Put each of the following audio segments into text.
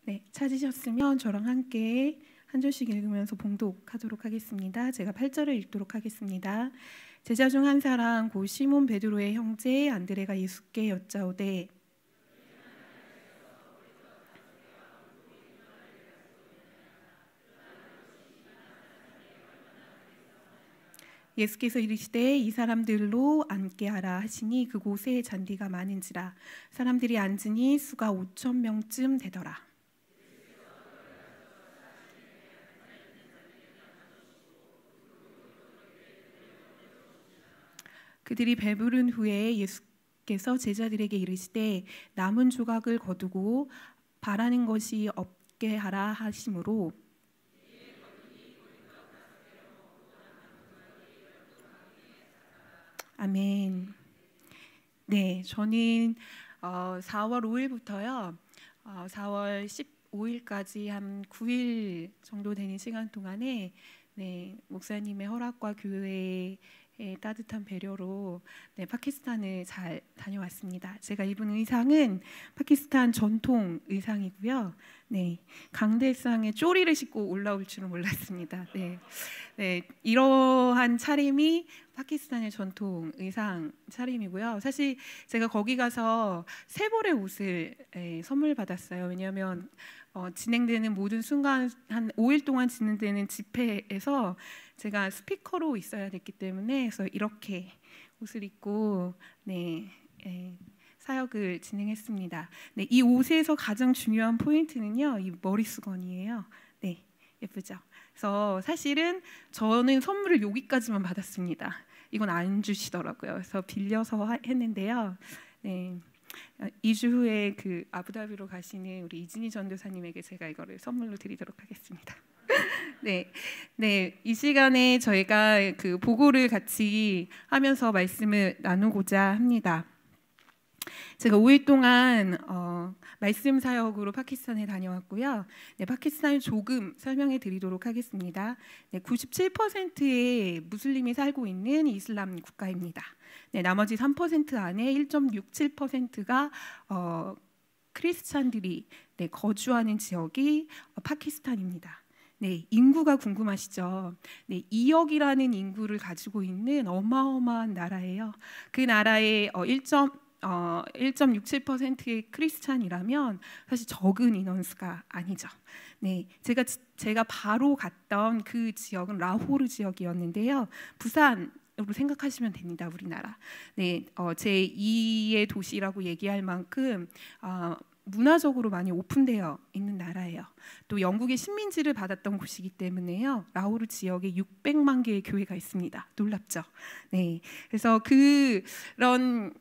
네, 찾으셨으면 저랑 함께 한 절씩 읽으면서 봉독하도록 하겠습니다. 제가 8절을 읽도록 하겠습니다. 제자 중 한 사람 곧 시몬 베드로의 형제 안드레가 예수께 여짜오되 예수께서 이르시되 이 사람들로 앉게 하라 하시니 그곳에 잔디가 많은지라 사람들이 앉으니 수가 5,000명쯤 되더라. 그들이 배부른 후에 예수께서 제자들에게 이르시되 남은 조각을 거두고 바라는 것이 없게 하라 하심으로 아멘. 네, 저는 4월 5일부터요 4월 15일까지 한 9일 정도 되는 시간 동안에 목사님의 허락과 교회의 따뜻한 배려로 파키스탄을 잘 다녀왔습니다. 제가 입은 의상은 파키스탄 전통 의상이고요. 강대상에 쪼리를 신고 올라올 줄은 몰랐습니다. 이러한 차림이 파키스탄의 전통 의상 차림이고요. 사실 제가 거기 가서 세 벌의 옷을 선물 받았어요. 왜냐하면 진행되는 모든 순간 한 5일 동안 진행되는 집회에서 제가 스피커로 있어야 됐기 때문에 그래서 이렇게 옷을 입고 사역을 진행했습니다. 이 옷에서 가장 중요한 포인트는요, 이 머리수건이에요. 예쁘죠? 그래서 사실은 저는 선물을 여기까지만 받았습니다. 이건 안 주시더라고요. 그래서 빌려서 했는데요. 2주 후에 그 아부다비로 가시는 우리 이진희 전도사님에게 제가 이거를 선물로 드리도록 하겠습니다. 이 시간에 저희가 그 보고를 같이 하면서 말씀을 나누고자 합니다. 제가 5일 동안 말씀 사역으로 파키스탄에 다녀왔고요. 파키스탄을 조금 설명해 드리도록 하겠습니다. 97%의 무슬림이 살고 있는 이슬람 국가입니다. 나머지 3% 안에 1.67%가 크리스찬들이 거주하는 지역이 파키스탄입니다. 인구가 궁금하시죠? 2억이라는 인구를 가지고 있는 어마어마한 나라예요. 그 나라의 1.67%의 크리스찬이라면 사실 적은 인원수가 아니죠. 제가 바로 갔던 그 지역은 라호르 지역이었는데요. 부산으로 생각하시면 됩니다. 우리나라. 제2의 도시라고 얘기할 만큼 문화적으로 많이 오픈되어 있는 나라예요. 또 영국의 식민지를 받았던 곳이기 때문에요. 라호르 지역에 600만 개의 교회가 있습니다. 놀랍죠? 그래서 그런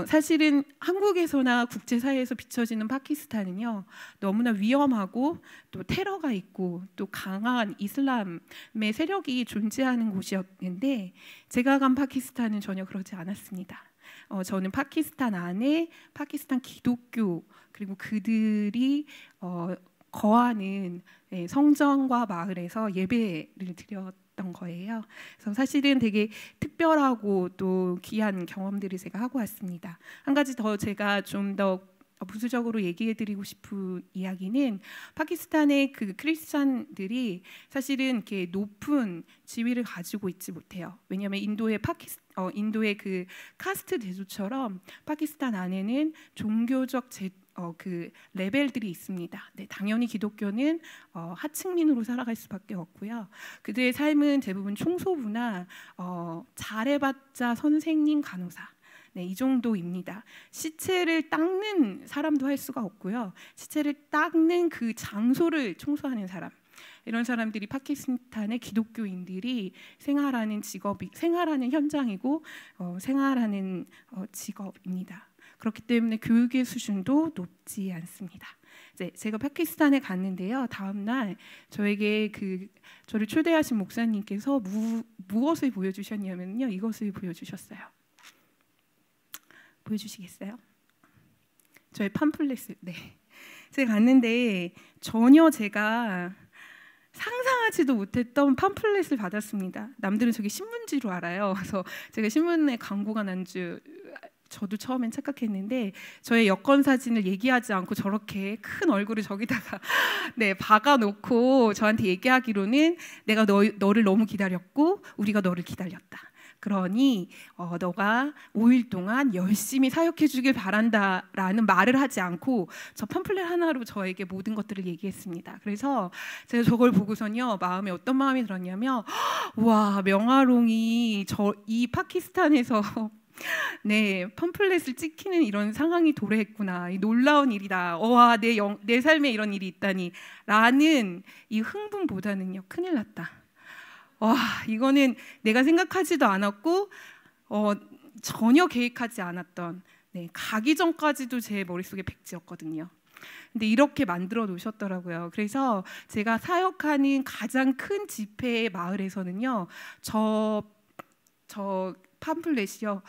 사실은 한국에서나 국제사회에서 비춰지는 파키스탄은요, 너무나 위험하고 또 테러가 있고 또 강한 이슬람의 세력이 존재하는 곳이었는데 제가 간 파키스탄은 전혀 그러지 않았습니다. 저는 파키스탄 안에 파키스탄 기독교 그리고 그들이 거하는 성전과 마을에서 예배를 드렸던 거예요. 그래서 사실은 되게 특별하고 또 귀한 경험들을 제가 하고 왔습니다. 한 가지 더 제가 좀 더 부수적으로 얘기해드리고 싶은 이야기는 파키스탄의 그 크리스찬들이 사실은 이렇게 높은 지위를 가지고 있지 못해요. 왜냐하면 인도의 그 카스트 제도처럼 파키스탄 안에는 종교적 그 레벨들이 있습니다. 당연히 기독교는 하층민으로 살아갈 수밖에 없고요. 그들의 삶은 대부분 총소부나 잘해봤자 선생님, 간호사 이 정도입니다. 시체를 닦는 사람도 할 수가 없고요. 시체를 닦는 그 장소를 청소하는 사람, 이런 사람들이 파키스탄의 기독교인들이 생활하는 현장이고 생활하는 직업입니다. 그렇기 때문에 교육의 수준도 높지 않습니다. 제가 파키스탄에 갔는데요. 다음 날 저에게 저를 초대하신 목사님께서 무엇을 보여주셨냐면요, 이것을 보여주셨어요. 보여주시겠어요? 저의 팜플렛을. 제가 갔는데 전혀 제가 상상하지도 못했던 팜플렛을 받았습니다. 남들은 저게 신문지로 알아요. 그래서 제가 신문에 광고가 난 줄 저도 처음엔 착각했는데 저의 여권 사진을 얘기하지 않고 저렇게 큰 얼굴을 저기다가 네, 박아놓고 저한테 얘기하기로는 내가 너를 너무 기다렸고 우리가 너를 기다렸다. 그러니 너가 5일 동안 열심히 사역해 주길 바란다라는 말을 하지 않고 저 팜플렛 하나로 저에게 모든 것들을 얘기했습니다. 그래서 제가 저걸 보고선요 마음에 어떤 마음이 들었냐면 와, 명아롱이 이 파키스탄에서 네, 팜플렛을 찍히는 이런 상황이 도래했구나. 이 놀라운 일이다. 와, 내 삶에 이런 일이 있다니 라는 이 흥분보다는요 큰일 났다. 와, 이거는 내가 생각하지도 않았고 전혀 계획하지 않았던 네, 가기 전까지도 제 머릿속에 백지였거든요. 근데 이렇게 만들어 놓으셨더라고요. 그래서 제가 사역하는 가장 큰 집회의 마을에서는요 저 팜플렛이요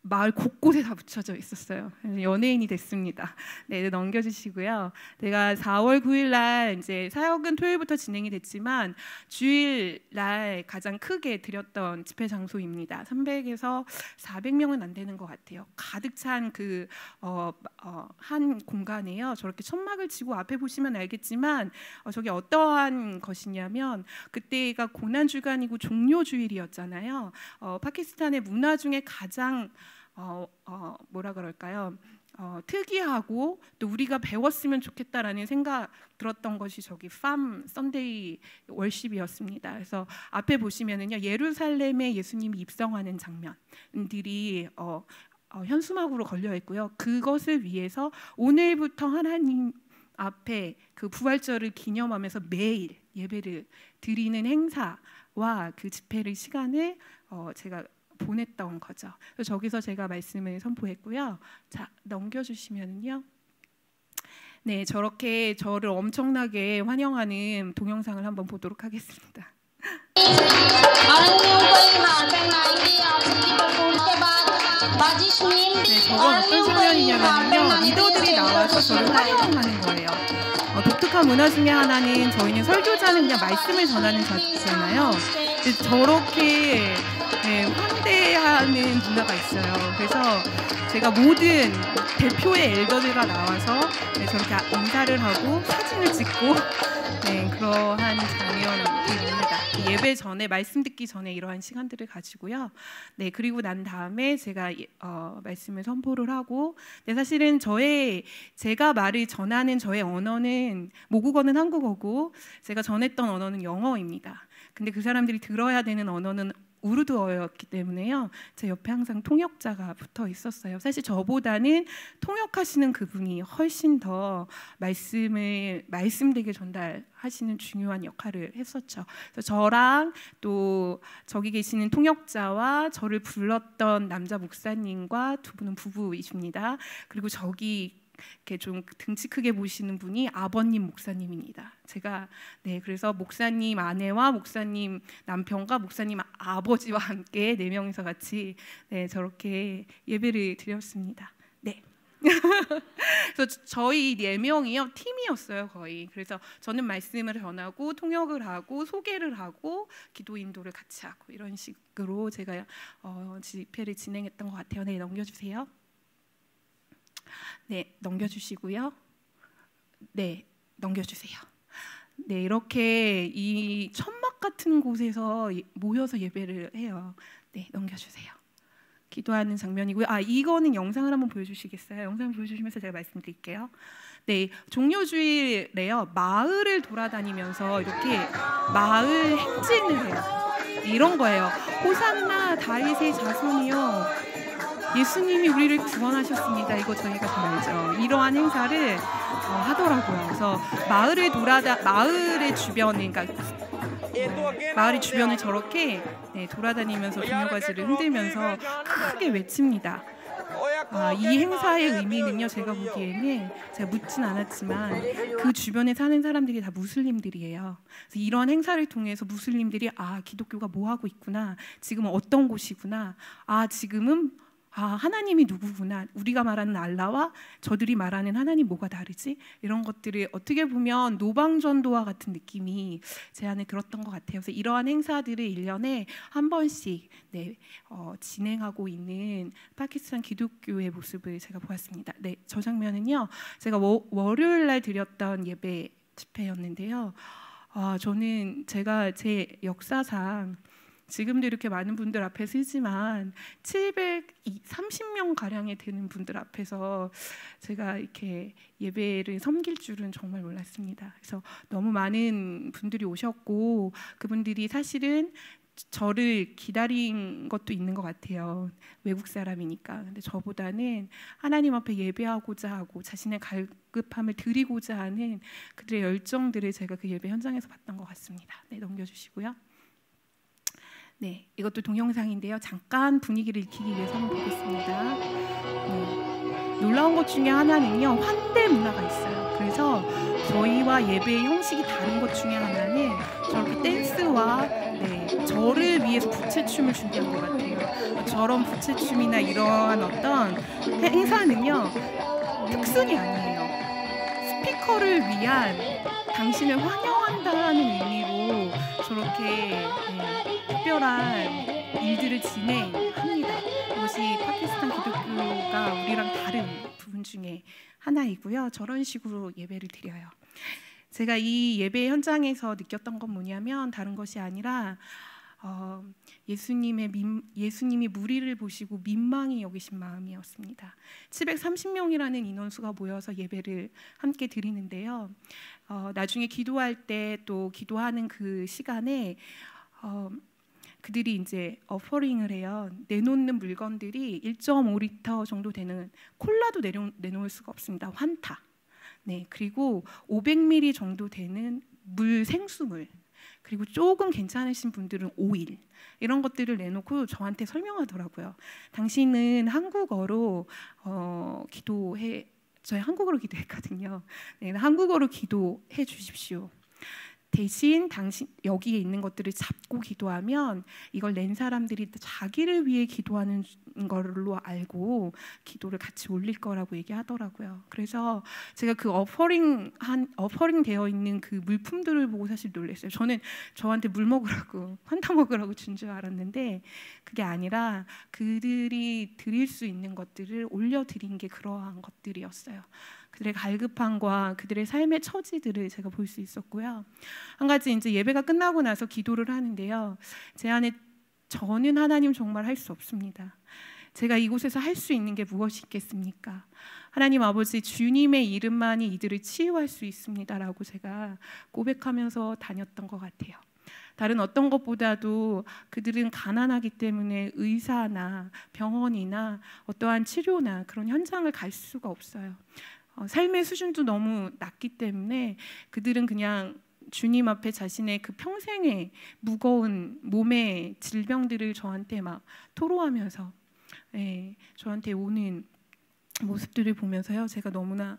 마을 곳곳에 다 붙여져 있었어요. 연예인이 됐습니다. 네, 넘겨주시고요. 내가 4월 9일 날 이제 사역은 토요일부터 진행이 됐지만 주일 날 가장 크게 드렸던 집회 장소입니다. 300에서 400명은 안 되는 것 같아요. 가득 찬 그 한 공간에요. 저렇게 천막을 치고 앞에 보시면 알겠지만 저게 어떠한 것이냐면 그때가 고난 주간이고 종료 주일이었잖아요. 파키스탄의 문화 중에 가장 뭐라 그럴까요? 특이하고 또 우리가 배웠으면 좋겠다라는 생각 들었던 것이 저기 팜 선데이 월십이었습니다. 그래서 앞에 보시면은요 예루살렘에 예수님이 입성하는 장면들이 현수막으로 걸려 있고요. 그것을 위해서 오늘부터 하나님 앞에 그 부활절을 기념하면서 매일 예배를 드리는 행사와 그 집회를 시간을 제가 보냈던 거죠. 그래서 저기서 제가 말씀을 선포했고요. 자, 넘겨주시면요. 네, 저렇게 저를 엄청나게 환영하는 동영상을 한번 보도록 하겠습니다. 네, 저건 어떤 장면이냐면요. 리더들이 나와서 저를 환영하는 거예요. 독특한 문화 중에 하나는 저희는 설교자는 그냥 말씀을 전하는 자잖아요. 저렇게 네, 환대하는 문화가 있어요. 그래서 제가 모든 대표의 엘더들과 나와서 네, 저렇게 인사를 하고 사진을 찍고 네, 그러한 장면입니다. 예배 전에 말씀 듣기 전에 이러한 시간들을 가지고요. 네, 그리고 난 다음에 제가 말씀을 선포를 하고, 네, 사실은 제가 말을 전하는 저의 언어는 모국어는 한국어고 제가 전했던 언어는 영어입니다. 근데 그 사람들이 들어야 되는 언어는 우르드어였기 때문에요. 제 옆에 항상 통역자가 붙어 있었어요. 사실 저보다는 통역하시는 그분이 훨씬 더 말씀되게 전달하시는 중요한 역할을 했었죠. 그래서 저랑 또 저기 계시는 통역자와 저를 불렀던 남자 목사님과 두 분은 부부이십니다. 그리고 저기 이렇게 좀 등치 크게 보시는 분이 아버님 목사님입니다. 제가 네, 그래서 목사님 아내와 목사님 남편과 목사님 아버지와 함께 4명이서 같이 네, 저렇게 예배를 드렸습니다. 네. 그래서 저희 4명이요 팀이었어요 거의. 그래서 저는 말씀을 전하고 통역을 하고 소개를 하고 기도 인도를 같이 하고 이런 식으로 제가 집회를 진행했던 것 같아요. 네, 넘겨주세요. 네, 넘겨주시고요. 네, 넘겨주세요. 네, 이렇게 이 천막 같은 곳에서 모여서 예배를 해요. 네, 넘겨주세요. 기도하는 장면이고요. 이거는 영상을 한번 보여주시겠어요? 영상을 보여주시면서 제가 말씀드릴게요. 네, 종료주일에요. 마을을 돌아다니면서 이렇게 마을 행진을 해요. 이런 거예요. 호산나 다윗의 자손이요. 예수님이 우리를 구원하셨습니다. 이거 저희가 잘 알죠. 이러한 행사를 하더라고요. 그래서 마을의 주변에, 그러니까 마을의 주변을 저렇게 네, 돌아다니면서 종려가지를 흔들면서 크게 외칩니다. 이 행사의 의미는요, 제가 보기에는 제가 묻진 않았지만 그 주변에 사는 사람들이 다 무슬림들이에요. 그래서 이런 행사를 통해서 무슬림들이 기독교가 뭐 하고 있구나, 지금은 어떤 곳이구나, 지금은 하나님이 누구구나, 우리가 말하는 알라와 저들이 말하는 하나님 뭐가 다르지? 이런 것들을 어떻게 보면 노방전도와 같은 느낌이 제 안에 들었던 것 같아요. 그래서 이러한 행사들을 1년에 한 번씩 진행하고 있는 파키스탄 기독교의 모습을 제가 보았습니다. 네, 저 장면은요, 제가 월요일 날 드렸던 예배 집회였는데요. 저는 제가 제 역사상 지금도 이렇게 많은 분들 앞에 서지만 730명 가량이 되는 분들 앞에서 제가 이렇게 예배를 섬길 줄은 정말 몰랐습니다. 그래서 너무 많은 분들이 오셨고, 그분들이 사실은 저를 기다린 것도 있는 것 같아요. 외국 사람이니까. 근데 저보다는 하나님 앞에 예배하고자 하고 자신의 갈급함을 드리고자 하는 그들의 열정들을 제가 그 예배 현장에서 봤던 것 같습니다. 네, 넘겨주시고요. 네, 이것도 동영상인데요. 잠깐 분위기를 익히기 위해서 한번 보겠습니다. 네, 놀라운 것 중에 하나는요, 환대 문화가 있어요. 그래서 저희와 예배의 형식이 다른 것 중에 하나는 저렇게 댄스와 저를 위해서 부채춤을 준비한 것 같아요. 저런 부채춤이나 이러한 어떤 행사는요, 특순이 아니에요. 스피커를 위한 당신을 환영한다는 의미로 저렇게 특별한 일들을 진행합니다. 이것이 파키스탄 기독교가 우리랑 다른 부분 중에 하나이고요. 저런 식으로 예배를 드려요. 제가 이 예배 현장에서 느꼈던 건 뭐냐면 다른 것이 아니라 예수님이 무리를 보시고 민망히 여기신 마음이었습니다. 730명이라는 인원수가 모여서 예배를 함께 드리는데요. 나중에 기도할 때 또 기도하는 그 시간에 그들이 이제 어퍼링을 해요. 내놓는 물건들이 1.5리터 정도 되는 콜라도 내놓을 수가 없습니다. 환타. 네, 그리고 500ml 정도 되는 생수물, 그리고 조금 괜찮으신 분들은 오일, 이런 것들을 내놓고 저한테 설명하더라고요. 당신은 한국어로 저희 한국어로 기도했거든요. 네, 한국어로 기도해 주십시오. 대신 당신 여기에 있는 것들을 잡고 기도하면 이걸 낸 사람들이 자기를 위해 기도하는 걸로 알고 기도를 같이 올릴 거라고 얘기하더라고요. 그래서 제가 그 어퍼링 되어 있는 그 물품들을 보고 사실 놀랐어요. 저는 저한테 물 먹으라고, 환타 먹으라고 준 줄 알았는데 그게 아니라 그들이 드릴 수 있는 것들을 올려드린 게 그러한 것들이었어요. 그들의 갈급함과 그들의 삶의 처지들을 제가 볼 수 있었고요. 한 가지 이제 예배가 끝나고 나서 기도를 하는데요. 제 안에 저는 하나님 정말 할 수 없습니다. 제가 이곳에서 할 수 있는 게 무엇이 있겠습니까? 하나님 아버지, 주님의 이름만이 이들을 치유할 수 있습니다라고 제가 고백하면서 다녔던 것 같아요. 다른 어떤 것보다도 그들은 가난하기 때문에 의사나 병원이나 어떠한 치료나 그런 현장을 갈 수가 없어요. 삶의 수준도 너무 낮기 때문에 그들은 그냥 주님 앞에 자신의 그 평생의 무거운 몸의 질병들을 저한테 막 토로하면서 저한테 오는 모습들을 보면서요, 제가 너무나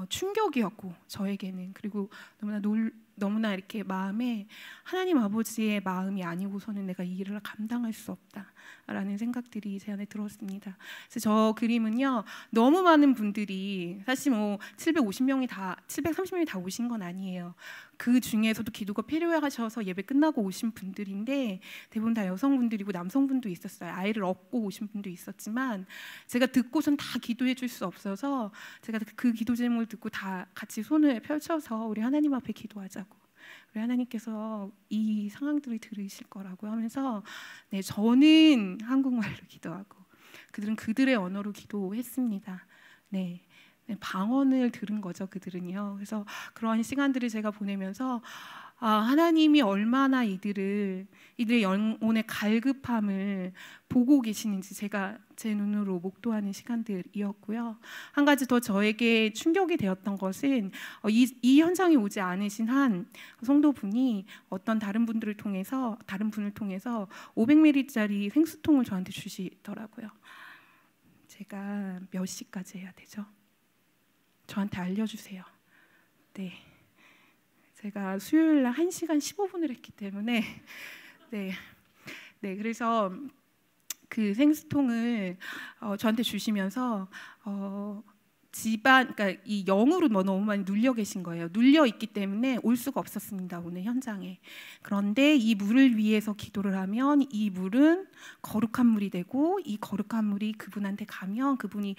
충격이었고 저에게는, 그리고 너무나 이렇게 마음에 하나님 아버지의 마음이 아니고서는 내가 이 일을 감당할 수 없다라는 생각들이 제 안에 들었습니다. 그래서 저 그림은요, 너무 많은 분들이, 사실 뭐 730명이 다 오신 건 아니에요. 그 중에서도 기도가 필요하셔서 예배 끝나고 오신 분들인데 대부분 다 여성분들이고 남성분도 있었어요. 아이를 업고 오신 분도 있었지만 제가 듣고선 다 기도해 줄 수 없어서 제가 그 기도 제목을 듣고 다 같이 손을 펼쳐서 우리 하나님 앞에 기도하자고, 우리 하나님께서 이 상황들을 들으실 거라고 하면서 저는 한국말로 기도하고 그들은 그들의 언어로 기도했습니다. 방언을 들은 거죠, 그들은요. 그래서 그러한 시간들을 제가 보내면서 하나님이 얼마나 이들의 영혼의 갈급함을 보고 계시는지 제가 제 눈으로 목도하는 시간들이었고요. 한 가지 더 저에게 충격이 되었던 것은 이 현장에 오지 않으신 한 성도분이 다른 분을 통해서 500ml짜리 생수통을 저한테 주시더라고요. 제가 몇 시까지 해야 되죠? 저한테 알려주세요. 네, 제가 수요일 날 1시간 15분을 했기 때문에 그래서 그 생수통을 저한테 주시면서 집안, 그러니까 이 영으로 너무 많이 눌려 계신 거예요. 눌려 있기 때문에 올 수가 없었습니다, 오늘 현장에. 그런데 이 물을 위해서 기도를 하면 이 물은 거룩한 물이 되고, 이 거룩한 물이 그분한테 가면 그분이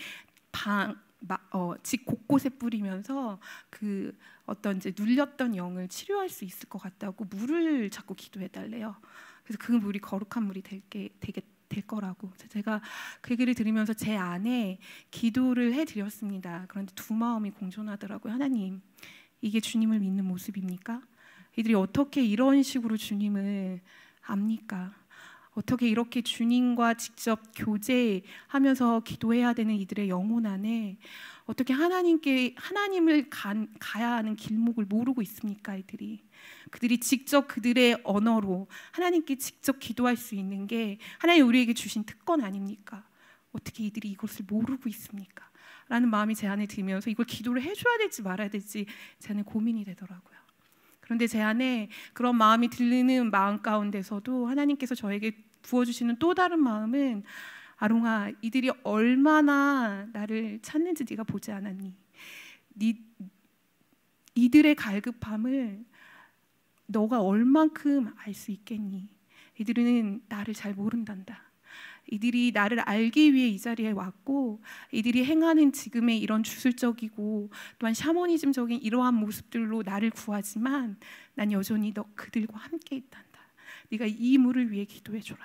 집 곳곳에 뿌리면서 그 어떤 이제 눌렸던 영을 치료할 수 있을 것 같다고 물을 자꾸 기도해 달래요. 그래서 그 물이 거룩한 물이 될 거라고. 제가 그 얘기를 들으면서 제 안에 기도를 해드렸습니다. 그런데 두 마음이 공존하더라고요. 하나님, 이게 주님을 믿는 모습입니까? 이들이 어떻게 이런 식으로 주님을 압니까? 어떻게 이렇게 주님과 직접 교제하면서 기도해야 되는 이들의 영혼 안에 어떻게 하나님을 가야 하는 길목을 모르고 있습니까? 그들이 직접 그들의 언어로 하나님께 직접 기도할 수 있는 게 하나님 우리에게 주신 특권 아닙니까? 어떻게 이들이 이것을 모르고 있습니까? 라는 마음이 제 안에 들면서 이걸 기도를 해줘야 될지 말아야 될지 제 안에 고민이 되더라고요. 그런데 제 안에 그런 마음이 들리는 마음 가운데서도 하나님께서 저에게 부어주시는 또 다른 마음은, 아롱아, 이들이 얼마나 나를 찾는지 네가 보지 않았니? 이들의 갈급함을 너가 얼만큼 알 수 있겠니? 이들은 나를 잘 모른단다. 이들이 나를 알기 위해 이 자리에 왔고, 이들이 행하는 지금의 이런 주술적이고 또한 샤머니즘적인 이러한 모습들로 나를 구하지만 난 여전히 그들과 함께 있단다. 네가 이 물을 위해 기도해줘라.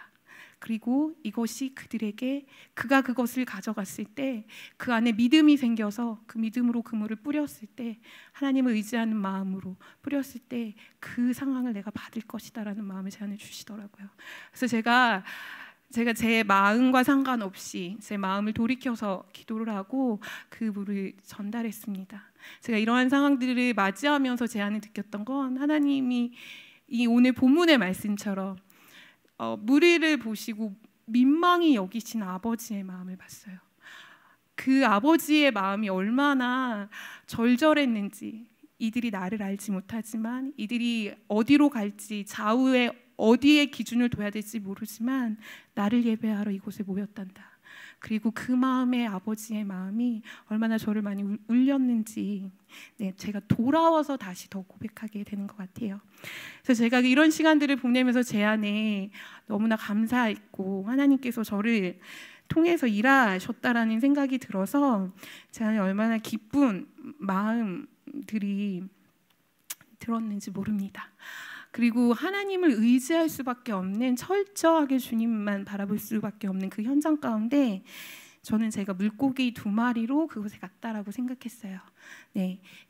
그리고 이것이 그들에게, 그가 그것을 가져갔을 때 그 안에 믿음이 생겨서 그 믿음으로 그 물을 뿌렸을 때, 하나님을 의지하는 마음으로 뿌렸을 때 그 상황을 내가 받을 것이다라는 마음을 제 안에 주시더라고요. 그래서 제가 제 마음과 상관없이 제 마음을 돌이켜서 기도를 하고 그 물을 전달했습니다. 제가 이러한 상황들을 맞이하면서 제 안에 느꼈던 건, 하나님이 이 오늘 본문의 말씀처럼 무리를 보시고 민망히 여기신 아버지의 마음을 봤어요. 그 아버지의 마음이 얼마나 절절했는지, 이들이 나를 알지 못하지만 이들이 어디로 갈지, 좌우에 어디에 기준을 둬야 될지 모르지만 나를 예배하러 이곳에 모였단다. 그리고 그 마음의 아버지의 마음이 얼마나 저를 많이 울렸는지, 제가 돌아와서 다시 더 고백하게 되는 것 같아요. 그래서 제가 이런 시간들을 보내면서 제 안에 너무나 감사했고, 하나님께서 저를 통해서 일하셨다라는 생각이 들어서 제 안에 얼마나 기쁜 마음들이 들었는지 모릅니다. 그리고 하나님을 의지할 수밖에 없는, 철저하게 주님만 바라볼 수밖에 없는 그 현장 가운데 저는 제가 물고기 2마리로 그곳에 갔다라고 생각했어요.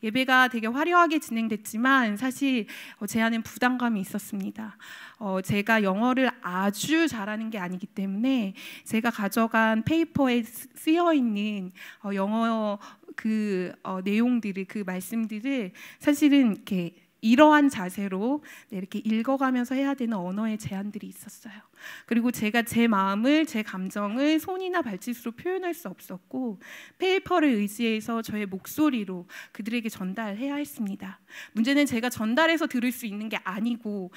예배가 되게 화려하게 진행됐지만 사실 제 안엔 부담감이 있었습니다. 제가 영어를 아주 잘하는 게 아니기 때문에 제가 가져간 페이퍼에 쓰여 있는 영어 내용들을, 그 말씀들을 사실은 이렇게 이러한 자세로 이렇게 읽어가면서 해야 되는 언어의 제한들이 있었어요. 그리고 제가 제 마음을, 제 감정을 손이나 발짓으로 표현할 수 없었고, 페이퍼를 의지해서 저의 목소리로 그들에게 전달해야 했습니다. 문제는 제가 전달해서 들을 수 있는 게 아니고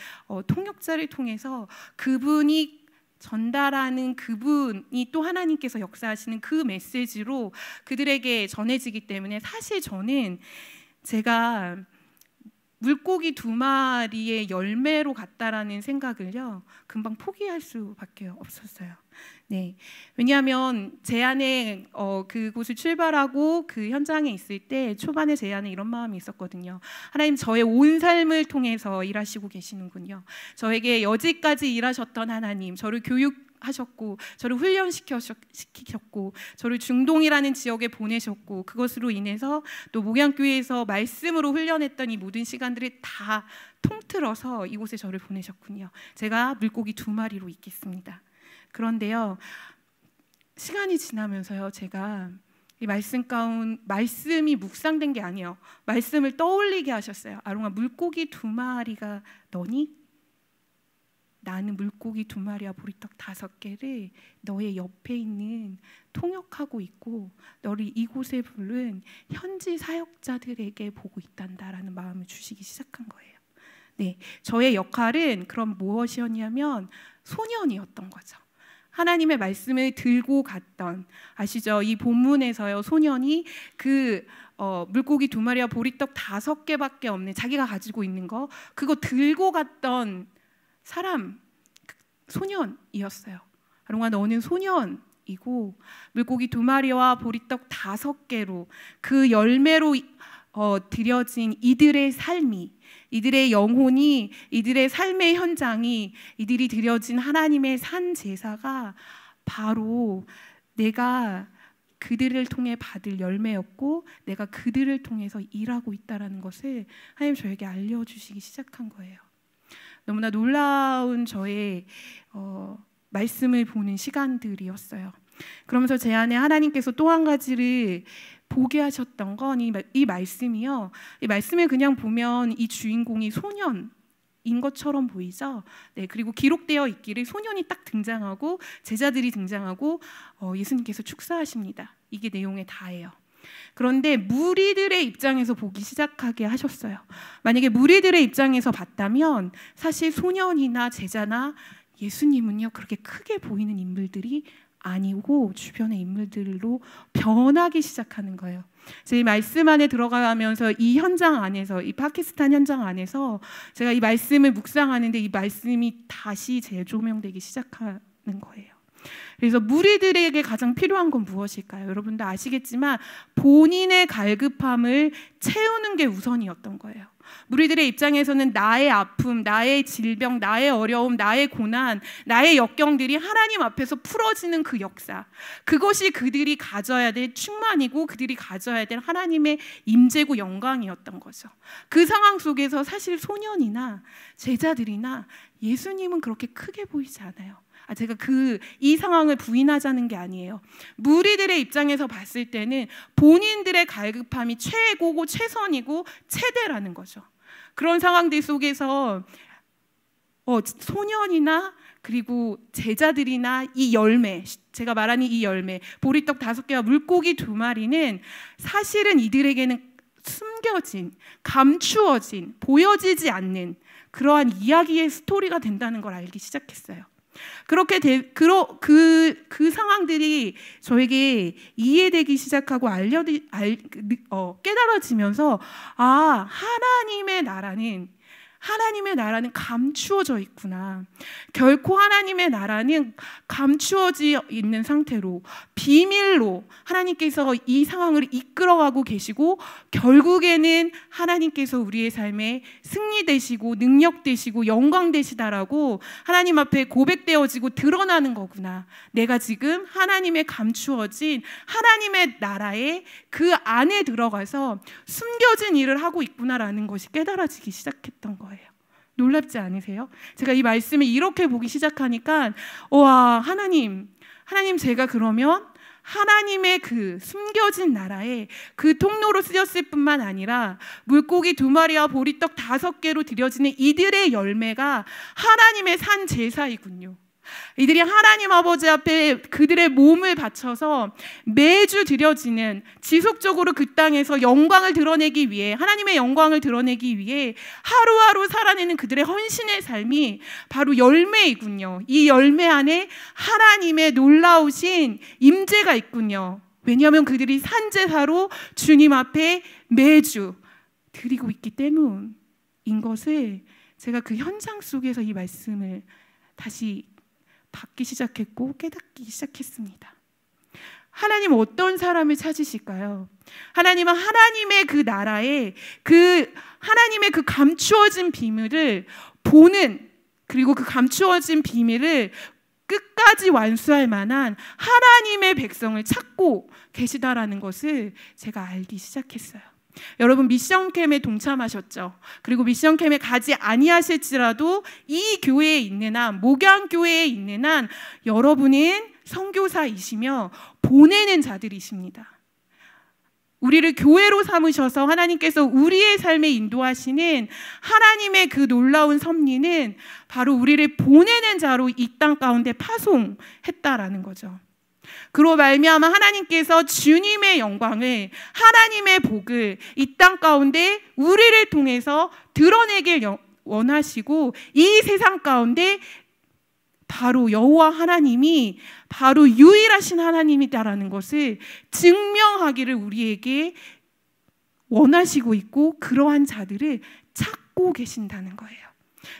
통역자를 통해서 그분이 전달하는, 그분이 또 하나님께서 역사하시는 그 메시지로 그들에게 전해지기 때문에, 사실 저는 제가 물고기 2마리의 열매로 갔다라는 생각을요 금방 포기할 수밖에 없었어요. 왜냐하면 제 안에 그곳을 출발하고 그 현장에 있을 때 초반에 제 안에 이런 마음이 있었거든요. 하나님, 저의 온 삶을 통해서 일하시고 계시는군요. 저에게 여지까지 일하셨던 하나님, 저를 교육하셨고 저를 훈련시키셨고 저를 중동이라는 지역에 보내셨고, 그것으로 인해서 또 목양교회에서 말씀으로 훈련했던 이 모든 시간들을 다 통틀어서 이곳에 저를 보내셨군요. 제가 물고기 2마리로 있겠습니다. 그런데요, 시간이 지나면서요, 제가 이 말씀이 묵상된 게 아니에요. 말씀을 떠올리게 하셨어요. 아롱아, 물고기 2마리가 너니? 나는 물고기 2마리와 보리떡 5개를 너의 옆에 있는 통역하고 있고, 너를 이곳에 부른 현지 사역자들에게 보고 있단다라는 마음을 주시기 시작한 거예요. 저의 역할은 그럼 무엇이었냐면 소년이었던 거죠. 하나님의 말씀을 들고 갔던, 아시죠? 이 본문에서요, 소년이 그 물고기 2마리와 보리떡 5개밖에 없는, 자기가 가지고 있는 거 그거 들고 갔던 사람, 소년이었어요. 아롱아, 너는 소년이고 물고기 2마리와 보리떡 5개로 그 열매로 드려진 이들의 삶이, 이들의 영혼이, 이들의 삶의 현장이, 이들이 드려진 하나님의 산 제사가 바로 내가 그들을 통해 받을 열매였고 내가 그들을 통해서 일하고 있다는 것을 하나님 저에게 알려주시기 시작한 거예요. 너무나 놀라운 저의 말씀을 보는 시간들이었어요. 그러면서 제 안에 하나님께서 또 한 가지를 보게 하셨던 건 이 말씀이요. 이 말씀을 그냥 보면 이 주인공이 소년인 것처럼 보이죠. 네, 그리고 기록되어 있기를 소년이 딱 등장하고 제자들이 등장하고 예수님께서 축사하십니다. 이게 내용의 다예요. 그런데 무리들의 입장에서 보기 시작하게 하셨어요. 만약에 무리들의 입장에서 봤다면 사실 소년이나 제자나 예수님은요 그렇게 크게 보이는 인물들이 아니고 주변의 인물들로 변하기 시작하는 거예요. 제 말씀 안에 들어가면서 이 현장 안에서, 이 파키스탄 현장 안에서 제가 이 말씀을 묵상하는데 이 말씀이 다시 재조명되기 시작하는 거예요. 그래서 무리들에게 가장 필요한 건 무엇일까요? 여러분도 아시겠지만 본인의 갈급함을 채우는 게 우선이었던 거예요. 무리들의 입장에서는 나의 아픔, 나의 질병, 나의 어려움, 나의 고난, 나의 역경들이 하나님 앞에서 풀어지는 그 역사, 그것이 그들이 가져야 될 충만이고 그들이 가져야 될 하나님의 임재고 영광이었던 거죠. 그 상황 속에서 사실 소년이나 제자들이나 예수님은 그렇게 크게 보이지 않아요. 제가 이 상황을 부인하자는 게 아니에요. 무리들의 입장에서 봤을 때는 본인들의 갈급함이 최고고 최선이고 최대라는 거죠. 그런 상황들 속에서 소년이나 그리고 제자들이나 이 열매, 제가 말하는 이 열매, 보리떡 5개와 물고기 2마리는 사실은 이들에게는 숨겨진, 감추어진, 보여지지 않는 그러한 이야기의 스토리가 된다는 걸 알기 시작했어요. 그렇게 그 상황들이 저에게 이해되기 시작하고 깨달아지면서 하나님의 나라는 감추어져 있구나. 결코 하나님의 나라는 감추어져 있는 상태로 비밀로 하나님께서 이 상황을 이끌어가고 계시고 결국에는 하나님께서 우리의 삶에 승리 되시고 능력 되시고 영광 되시다라고 하나님 앞에 고백되어지고 드러나는 거구나. 내가 지금 하나님의 감추어진 하나님의 나라의 그 안에 들어가서 숨겨진 일을 하고 있구나라는 것이 깨달아지기 시작했던 거예요. 놀랍지 않으세요? 제가 이 말씀을 이렇게 보기 시작하니까 와, 하나님 제가 그러면 하나님의 그 숨겨진 나라에 그 통로로 쓰였을 뿐만 아니라 물고기 2마리와 보리떡 5개로 드려지는 이들의 열매가 하나님의 산 제사이군요. 이들이 하나님 아버지 앞에 그들의 몸을 바쳐서 매주 드려지는, 지속적으로 그 땅에서 영광을 드러내기 위해, 하나님의 영광을 드러내기 위해 하루하루 살아내는 그들의 헌신의 삶이 바로 열매이군요. 이 열매 안에 하나님의 놀라우신 임재가 있군요. 왜냐하면 그들이 산제사로 주님 앞에 매주 드리고 있기 때문인 것을 제가 그 현장 속에서 이 말씀을 다시 받기 시작했고 깨닫기 시작했습니다. 하나님은 어떤 사람을 찾으실까요? 하나님은 하나님의 그 나라에 하나님의 그 감추어진 비밀을 보는, 그리고 그 감추어진 비밀을 끝까지 완수할 만한 하나님의 백성을 찾고 계시다라는 것을 제가 알기 시작했어요. 여러분 미션 캠에 동참하셨죠? 그리고 미션 캠에 가지 아니하실지라도 이 교회에 있는 한, 목양 교회에 있는 한 여러분은 선교사이시며 보내는 자들이십니다. 우리를 교회로 삼으셔서 하나님께서 우리의 삶에 인도하시는 하나님의 그 놀라운 섭리는 바로 우리를 보내는 자로 이 땅 가운데 파송했다라는 거죠. 그로 말미암아 하나님께서 주님의 영광을, 하나님의 복을 이 땅 가운데 우리를 통해서 드러내길 원하시고 이 세상 가운데 바로 여호와 하나님이 바로 유일하신 하나님이다라는 것을 증명하기를 우리에게 원하시고 있고 그러한 자들을 찾고 계신다는 거예요.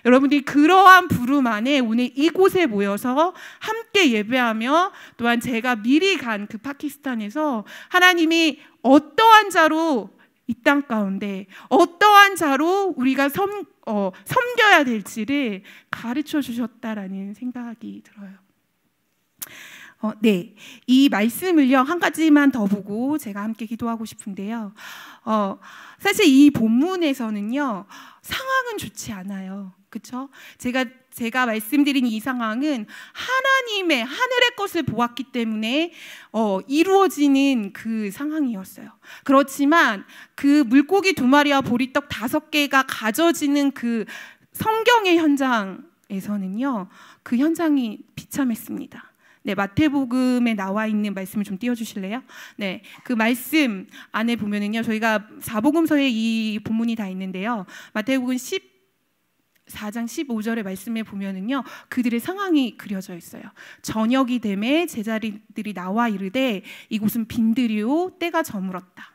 여러분들이 그러한 부름 안에 오늘 이곳에 모여서 함께 예배하며 또한 제가 미리 간 그 파키스탄에서 하나님이 어떠한 자로 이 땅 가운데 어떠한 자로 우리가 섬겨야 될지를 가르쳐 주셨다라는 생각이 들어요. 네, 이 말씀을요 한 가지만 더 보고 제가 함께 기도하고 싶은데요. 사실 이 본문에서는요 상황은 좋지 않아요, 그렇죠? 제가 말씀드린 이 상황은 하나님의 하늘의 것을 보았기 때문에 이루어지는 그 상황이었어요. 그렇지만 그 물고기 2마리와 보리떡 5개가 가져지는 그 성경의 현장에서는요 그 현장이 비참했습니다. 네, 마태복음에 나와 있는 말씀을 좀 띄워주실래요? 네, 그 말씀 안에 보면은요, 저희가 사복음서에 이 본문이 다 있는데요, 마태복음 14장 15절의 말씀에 보면은요, 그들의 상황이 그려져 있어요. 저녁이 되매 제자들이 나와 이르되 이곳은 빈들이요 때가 저물었다.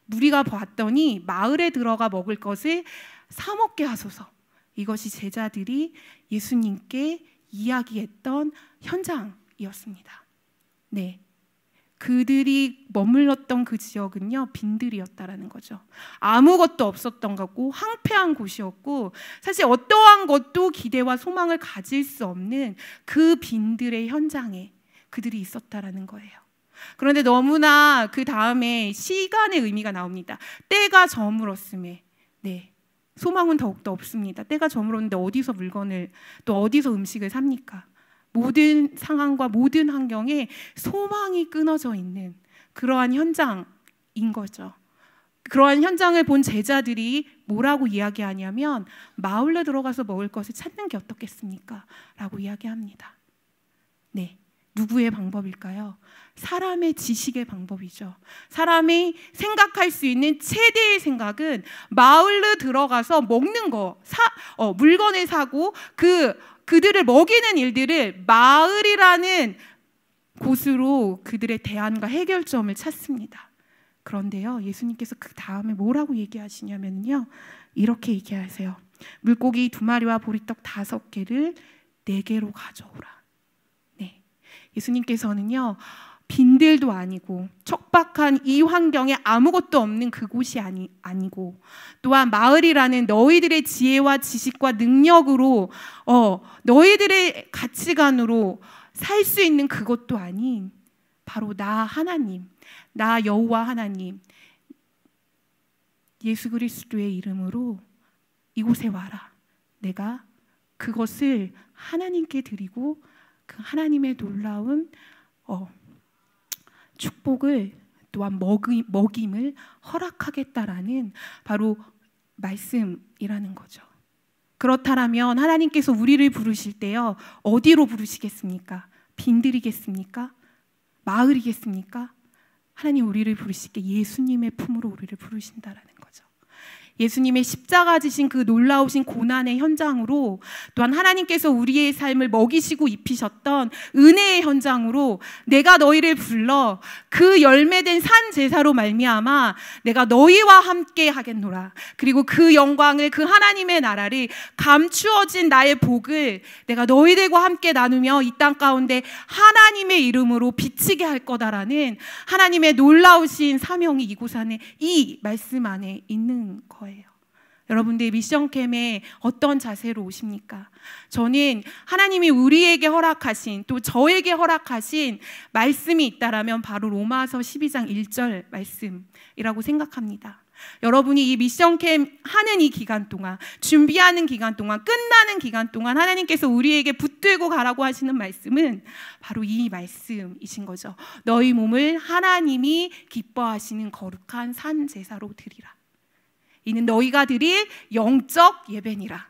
무리가 봤더니 마을에 들어가 먹을 것을 사 먹게 하소서. 이것이 제자들이 예수님께 이야기했던 현장이었습니다. 네, 그들이 머물렀던 그 지역은요 빈들이었다라는 거죠. 아무것도 없었던 거고 황폐한 곳이었고 사실 어떠한 것도 기대와 소망을 가질 수 없는 그 빈들의 현장에 그들이 있었다라는 거예요. 그런데 너무나 그 다음에 시간의 의미가 나옵니다. 때가 저물었음에, 네, 소망은 더욱더 없습니다. 때가 저물었는데 어디서 물건을 또 어디서 음식을 삽니까? 모든 상황과 모든 환경에 소망이 끊어져 있는 그러한 현장인 거죠. 그러한 현장을 본 제자들이 뭐라고 이야기하냐면 마을로 들어가서 먹을 것을 찾는 게 어떻겠습니까? 라고 이야기합니다. 네, 누구의 방법일까요? 사람의 지식의 방법이죠. 사람이 생각할 수 있는 최대의 생각은 마을로 들어가서 먹는 거, 물건을 사고 그들을 먹이는 일들을 마을이라는 곳으로 그들의 대안과 해결점을 찾습니다. 그런데요, 예수님께서 그 다음에 뭐라고 얘기하시냐면요, 이렇게 얘기하세요. 물고기 2마리와 보리떡 5개를 내게로 가져오라. 네, 예수님께서는요 빈들도 아니고 척박한 이 환경에 아무것도 없는 그곳이 아니고 또한 마을이라는 너희들의 지혜와 지식과 능력으로 너희들의 가치관으로 살 수 있는 그것도 아닌 바로 나 하나님, 나 여호와 하나님 예수 그리스도의 이름으로 이곳에 와라. 내가 그것을 하나님께 드리고 그 하나님의 놀라운 축복을 또한 먹임을 허락하겠다라는 바로 말씀이라는 거죠. 그렇다면 하나님께서 우리를 부르실 때요 어디로 부르시겠습니까? 빈들이겠습니까? 마을이겠습니까? 하나님 우리를 부르실 때 예수님의 품으로 우리를 부르신다라는 거죠. 예수님의 십자가 지신 그 놀라우신 고난의 현장으로 또한 하나님께서 우리의 삶을 먹이시고 입히셨던 은혜의 현장으로 내가 너희를 불러 그 열매된 산 제사로 말미암아 내가 너희와 함께 하겠노라. 그리고 그 영광을 그 하나님의 나라를 감추어진 나의 복을 내가 너희들과 함께 나누며 이 땅 가운데 하나님의 이름으로 비치게 할 거다라는 하나님의 놀라우신 사명이 이곳 안에 이 말씀 안에 있는 거예요. 여러분들 미션캠에 어떤 자세로 오십니까? 저는 하나님이 우리에게 허락하신 또 저에게 허락하신 말씀이 있다라면 바로 로마서 12장 1절 말씀이라고 생각합니다. 여러분이 이 미션캠 하는 이 기간 동안, 준비하는 기간 동안, 끝나는 기간 동안 하나님께서 우리에게 붙들고 가라고 하시는 말씀은 바로 이 말씀이신 거죠. 너희 몸을 하나님이 기뻐하시는 거룩한 산 제사로 드리라. 이는 너희가 드릴 영적 예배니라.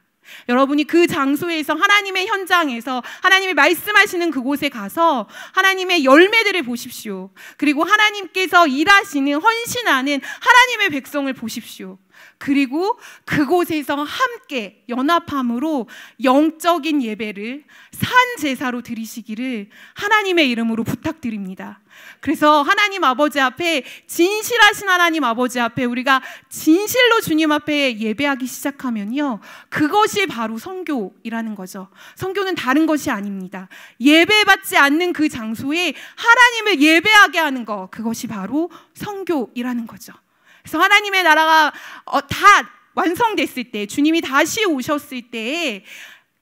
여러분이 그 장소에서 하나님의 현장에서 하나님이 말씀하시는 그곳에 가서 하나님의 열매들을 보십시오. 그리고 하나님께서 일하시는 헌신하는 하나님의 백성을 보십시오. 그리고 그곳에서 함께 연합함으로 영적인 예배를 산 제사로 드리시기를 하나님의 이름으로 부탁드립니다. 그래서 하나님 아버지 앞에, 진실하신 하나님 아버지 앞에 우리가 진실로 주님 앞에 예배하기 시작하면요, 그것이 바로 선교이라는 거죠. 선교는 다른 것이 아닙니다. 예배받지 않는 그 장소에 하나님을 예배하게 하는 것, 그것이 바로 선교이라는 거죠. 그래서 하나님의 나라가 다 완성됐을 때, 주님이 다시 오셨을 때에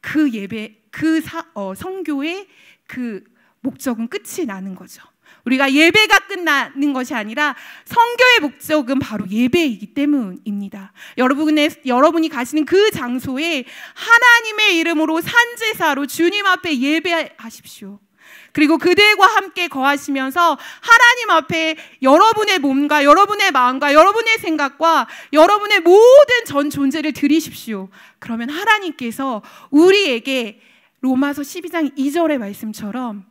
그 예배, 선교의 그 목적은 끝이 나는 거죠. 우리가 예배가 끝나는 것이 아니라 선교의 목적은 바로 예배이기 때문입니다. 여러분이 가시는 그 장소에 하나님의 이름으로 산제사로 주님 앞에 예배하십시오. 그리고 그들과 함께 거하시면서 하나님 앞에 여러분의 몸과 여러분의 마음과 여러분의 생각과 여러분의 모든 전 존재를 드리십시오. 그러면 하나님께서 우리에게 로마서 12장 2절의 말씀처럼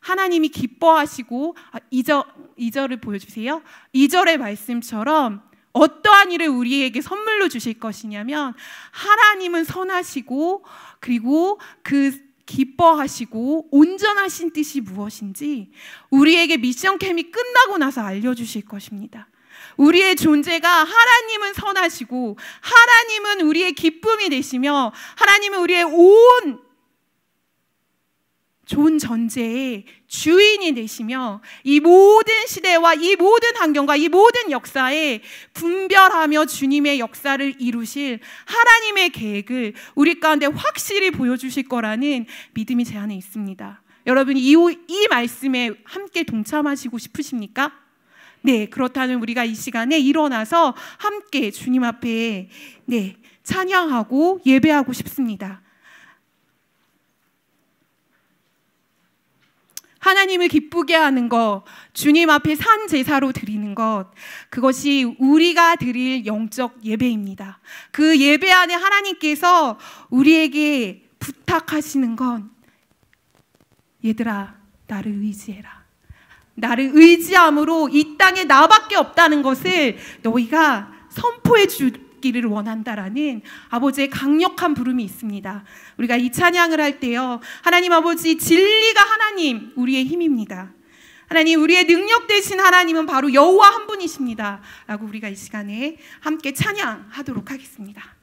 하나님이 기뻐하시고, 2절을 보여주세요. 2절의 말씀처럼 어떠한 일을 우리에게 선물로 주실 것이냐면, 하나님은 선하시고 그리고 기뻐하시고 온전하신 뜻이 무엇인지 우리에게 미션 캠이 끝나고 나서 알려주실 것입니다. 우리의 존재가, 하나님은 선하시고 하나님은 우리의 기쁨이 되시며 하나님은 우리의 온 좋은 전제의 주인이 되시며 이 모든 시대와 이 모든 환경과 이 모든 역사에 분별하며 주님의 역사를 이루실 하나님의 계획을 우리 가운데 확실히 보여주실 거라는 믿음이 제 안에 있습니다. 여러분, 이 말씀에 함께 동참하시고 싶으십니까? 네, 그렇다면 우리가 이 시간에 일어나서 함께 주님 앞에 찬양하고 예배하고 싶습니다. 하나님을 기쁘게 하는 것, 주님 앞에 산 제사로 드리는 것, 그것이 우리가 드릴 영적 예배입니다. 그 예배 안에 하나님께서 우리에게 부탁하시는 건, 얘들아, 나를 의지해라. 나를 의지함으로 이 땅에 나밖에 없다는 것을 너희가 선포해 주기를 원한다라는 아버지의 강력한 부름이 있습니다. 우리가 이 찬양을 할 때요, 하나님 아버지, 진리가 하나님, 우리의 힘입니다. 하나님, 우리의 능력 되신 하나님은 바로 여호와 한 분이십니다 라고 우리가 이 시간에 함께 찬양하도록 하겠습니다.